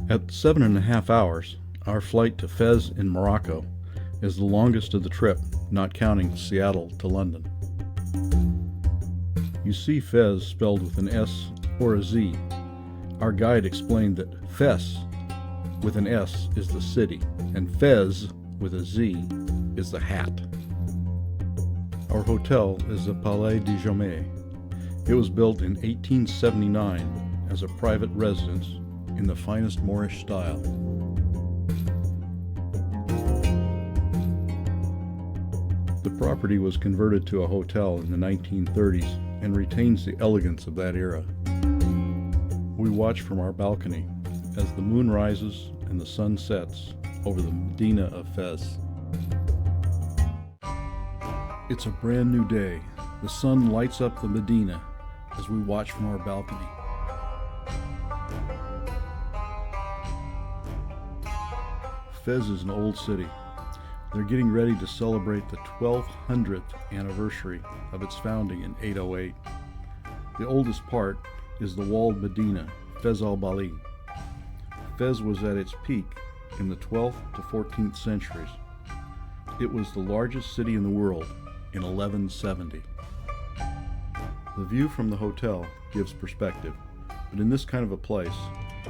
At 7.5 hours, our flight to Fez in Morocco is the longest of the trip, not counting Seattle to London. You see Fez spelled with an S or a Z. Our guide explained that Fes with an S is the city, and Fez with a Z is the hat. Our hotel is the Palais de Jamais. It was built in 1879 as a private residence in the finest Moorish style. The property was converted to a hotel in the 1930s and retains the elegance of that era. We watch from our balcony as the moon rises and the sun sets over the Medina of Fez. It's a brand new day. The sun lights up the Medina as we watch from our balcony. Fez is an old city. They're getting ready to celebrate the 1200th anniversary of its founding in 808. The oldest part is the walled Medina, Fez al-Bali. Fez was at its peak in the 12th to 14th centuries. It was the largest city in the world in 1170. The view from the hotel gives perspective, but in this kind of a place,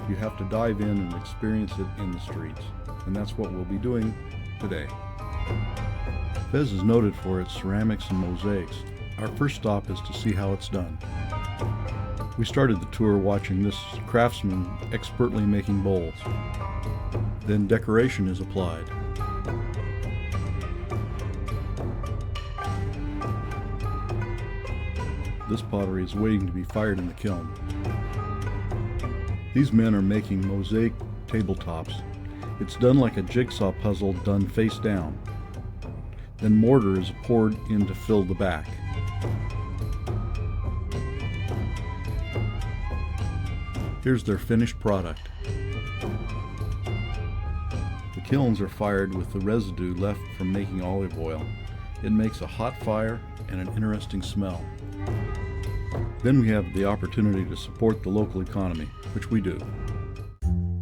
you have to dive in and experience it in the streets, and that's what we'll be doing today. Fez is noted for its ceramics and mosaics. Our first stop is to see how it's done. We started the tour watching this craftsman expertly making bowls. Then decoration is applied. This pottery is waiting to be fired in the kiln. These men are making mosaic tabletops. It's done like a jigsaw puzzle done face down. Then mortar is poured in to fill the back. Here's their finished product. The kilns are fired with the residue left from making olive oil. It makes a hot fire and an interesting smell. Then we have the opportunity to support the local economy, which we do.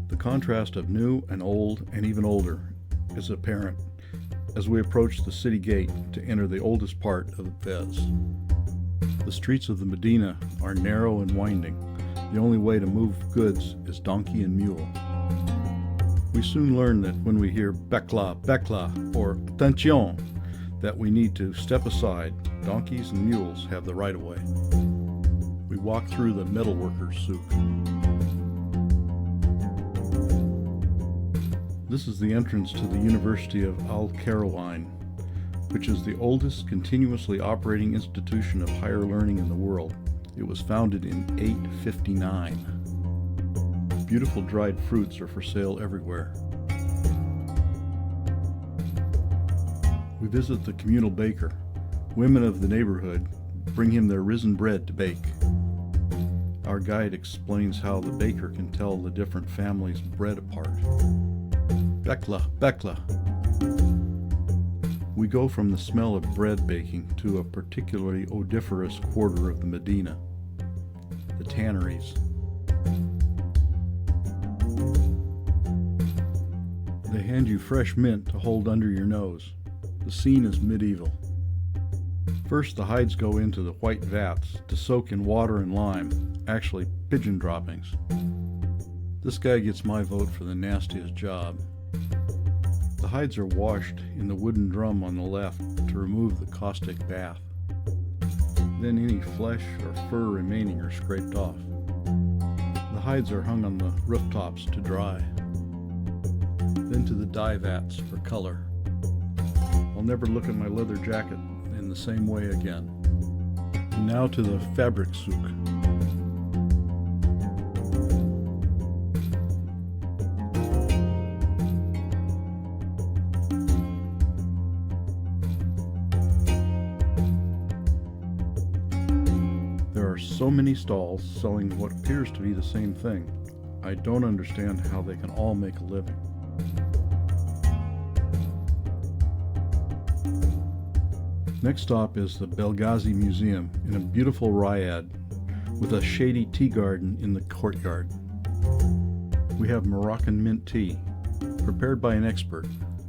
The contrast of new and old and even older is apparent as we approach the city gate to enter the oldest part of Fez. The streets of the Medina are narrow and winding. The only way to move goods is donkey and mule. We soon learn that when we hear Bekla, Bekla, or Attention, that we need to step aside. Donkeys and mules have the right of way. We walk through the metalworkers' souk. This is the entrance to the University of Al-Qarawiyyin, which is the oldest continuously operating institution of higher learning in the world. It was founded in 859. Beautiful dried fruits are for sale everywhere. We visit the communal baker. Women of the neighborhood bring him their risen bread to bake. Our guide explains how the baker can tell the different families' bread apart. Bekla, Bekla. We go from the smell of bread baking to a particularly odoriferous quarter of the Medina, the tanneries. They hand you fresh mint to hold under your nose. The scene is medieval. First, the hides go into the white vats to soak in water and lime, actually pigeon droppings. This guy gets my vote for the nastiest job. The hides are washed in the wooden drum on the left to remove the caustic bath. Then any flesh or fur remaining are scraped off. The hides are hung on the rooftops to dry. Then to the dye vats for color. I'll never look at my leather jacket in the same way again. And now to the fabric souk. There are so many stalls selling what appears to be the same thing. I don't understand how they can all make a living. Next stop is the Belghazi Museum in a beautiful riad with a shady tea garden in the courtyard. We have Moroccan mint tea, prepared by an expert,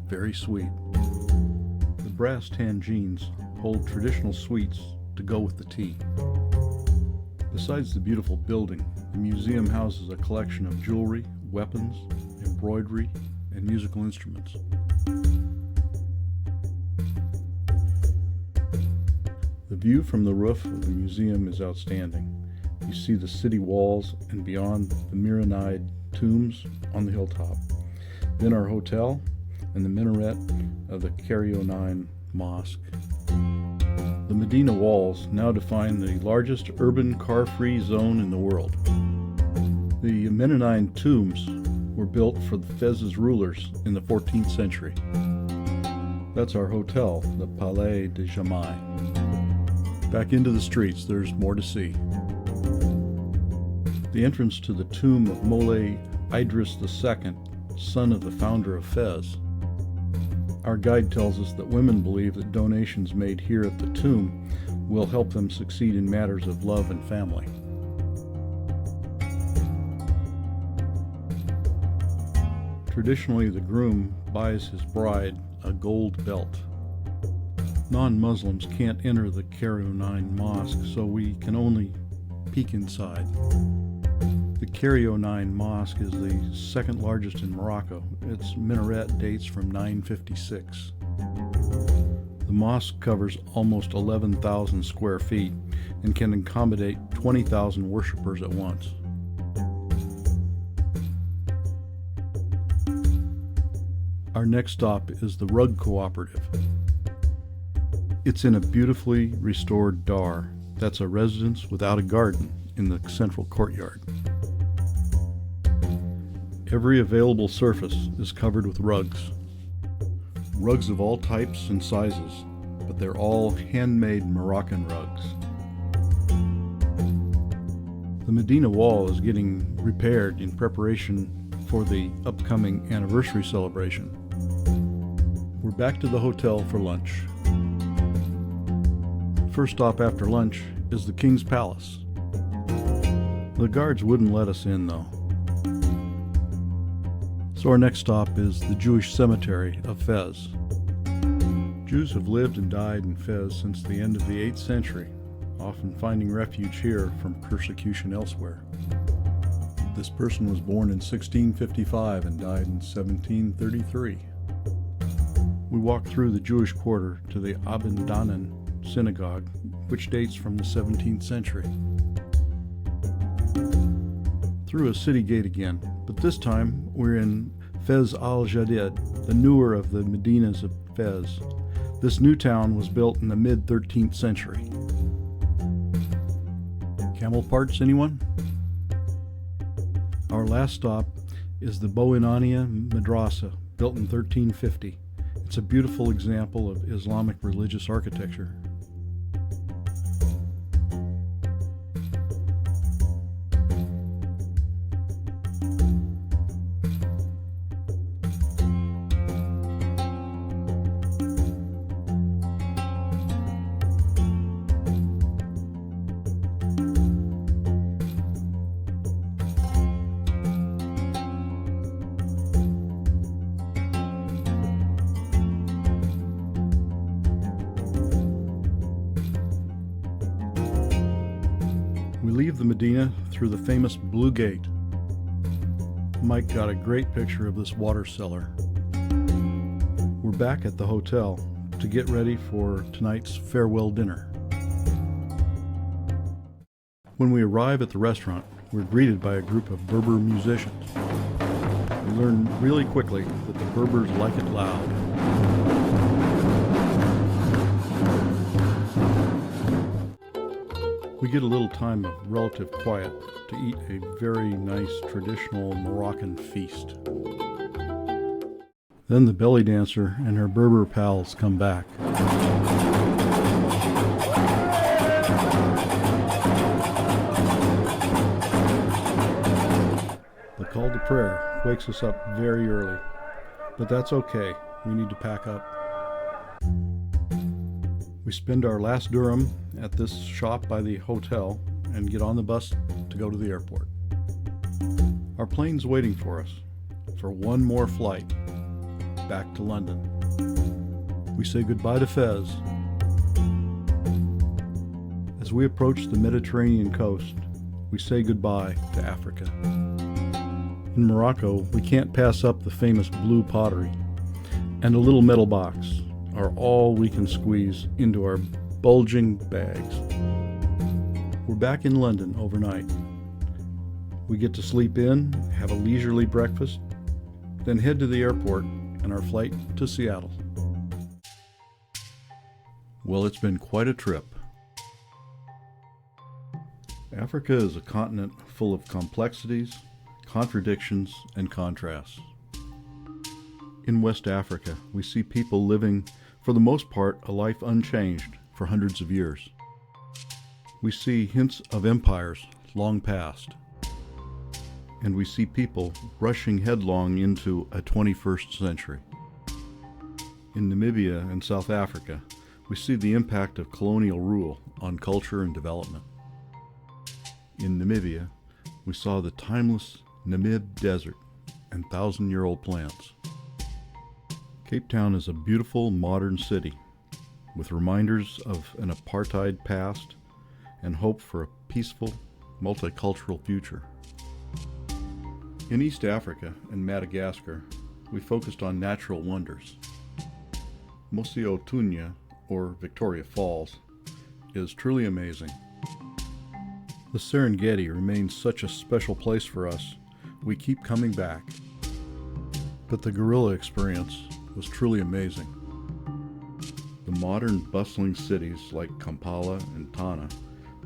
very sweet. The brass tangines hold traditional sweets to go with the tea. Besides the beautiful building, the museum houses a collection of jewelry, weapons, embroidery, and musical instruments. The view from the roof of the museum is outstanding. You see the city walls and beyond the Maronite tombs on the hilltop. Then our hotel and the minaret of the Carillon Mosque. The Medina walls now define the largest urban car-free zone in the world. The Mennonite tombs were built for the Fez's rulers in the 14th century. That's our hotel, the Palais de Jamai. Back into the streets, there's more to see. The entrance to the tomb of Moulay Idris II, son of the founder of Fez. Our guide tells us that women believe that donations made here at the tomb will help them succeed in matters of love and family. Traditionally, the groom buys his bride a gold belt. Non-Muslims can't enter the Carillon Mosque, so we can only peek inside. The Carillon Mosque is the second largest in Morocco. Its minaret dates from 956. The mosque covers almost 11,000 square feet and can accommodate 20,000 worshippers at once. Our next stop is the Rug Cooperative. It's in a beautifully restored dar. That's a residence without a garden in the central courtyard. Every available surface is covered with rugs. Rugs of all types and sizes, but they're all handmade Moroccan rugs. The Medina wall is getting repaired in preparation for the upcoming anniversary celebration. We're back to the hotel for lunch. First stop after lunch is the King's Palace. The guards wouldn't let us in though. So our next stop is the Jewish cemetery of Fez. Jews have lived and died in Fez since the end of the 8th century, often finding refuge here from persecution elsewhere. This person was born in 1655 and died in 1733. We walk through the Jewish quarter to the Abendanen synagogue, which dates from the 17th century. Through a city gate again, but this time we're in Fez al-Jadid, the newer of the Medinas of Fez. This new town was built in the mid-13th century. Camel parts, anyone? Our last stop is the Boinania Madrasa, built in 1350. It's a beautiful example of Islamic religious architecture. We leave the Medina through the famous Blue Gate. Mike got a great picture of this water cellar. We're back at the hotel to get ready for tonight's farewell dinner. When we arrive at the restaurant, we're greeted by a group of Berber musicians. We learn really quickly that the Berbers like it loud. We get a little time of relative quiet to eat a very nice traditional Moroccan feast. Then the belly dancer and her Berber pals come back. The call to prayer wakes us up very early, but that's okay. We need to pack up. We spend our last dirham at this shop by the hotel and get on the bus to go to the airport. Our plane's waiting for us for one more flight back to London. We say goodbye to Fez. As we approach the Mediterranean coast, we say goodbye to Africa. In Morocco, we can't pass up the famous blue pottery, and a little metal box are all we can squeeze into our bulging bags. We're back in London overnight. We get to sleep in, have a leisurely breakfast, then head to the airport and our flight to Seattle. Well, it's been quite a trip. Africa is a continent full of complexities, contradictions, and contrasts. In West Africa, we see people living, for the most part, a life unchanged for hundreds of years. We see hints of empires long past. And we see people rushing headlong into a 21st century. In Namibia and South Africa, we see the impact of colonial rule on culture and development. In Namibia, we saw the timeless Namib Desert and thousand-year-old plants. Cape Town is a beautiful modern city with reminders of an apartheid past and hope for a peaceful, multicultural future. In East Africa and Madagascar, we focused on natural wonders. Mosi-oa-Tunya, or Victoria Falls, is truly amazing. The Serengeti remains such a special place for us, we keep coming back. But the gorilla experience was truly amazing. The modern bustling cities like Kampala and Tana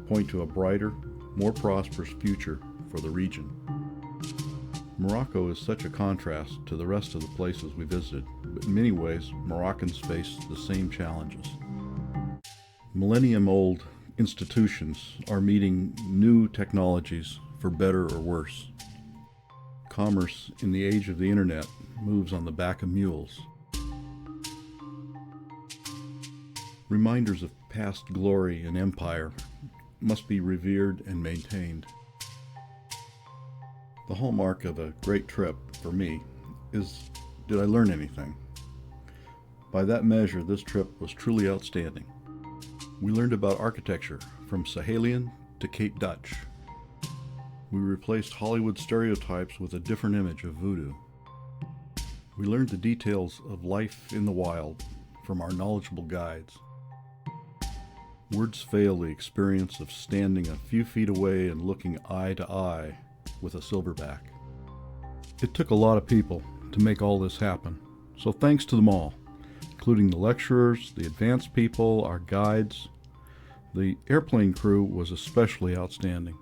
point to a brighter, more prosperous future for the region. Morocco is such a contrast to the rest of the places we visited, but in many ways, Moroccans face the same challenges. Millennium-old institutions are meeting new technologies for better or worse. Commerce in the age of the internet moves on the back of mules. Reminders of past glory and empire must be revered and maintained. The hallmark of a great trip, for me, is, did I learn anything? By that measure, this trip was truly outstanding. We learned about architecture, from Sahelian to Cape Dutch. We replaced Hollywood stereotypes with a different image of voodoo. We learned the details of life in the wild from our knowledgeable guides. Words fail the experience of standing a few feet away and looking eye to eye with a silverback. It took a lot of people to make all this happen, so thanks to them all, including the lecturers, the advanced people, our guides. The airplane crew was especially outstanding.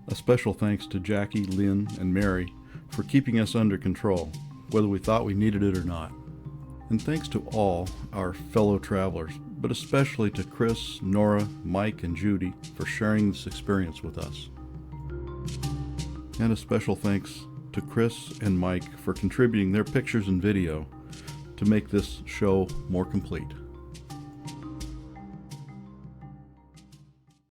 A special thanks to Jackie, Lynn, and Mary for keeping us under control, whether we thought we needed it or not. And thanks to all our fellow travelers, but especially to Chris, Nora, Mike, and Judy for sharing this experience with us. And a special thanks to Chris and Mike for contributing their pictures and video to make this show more complete.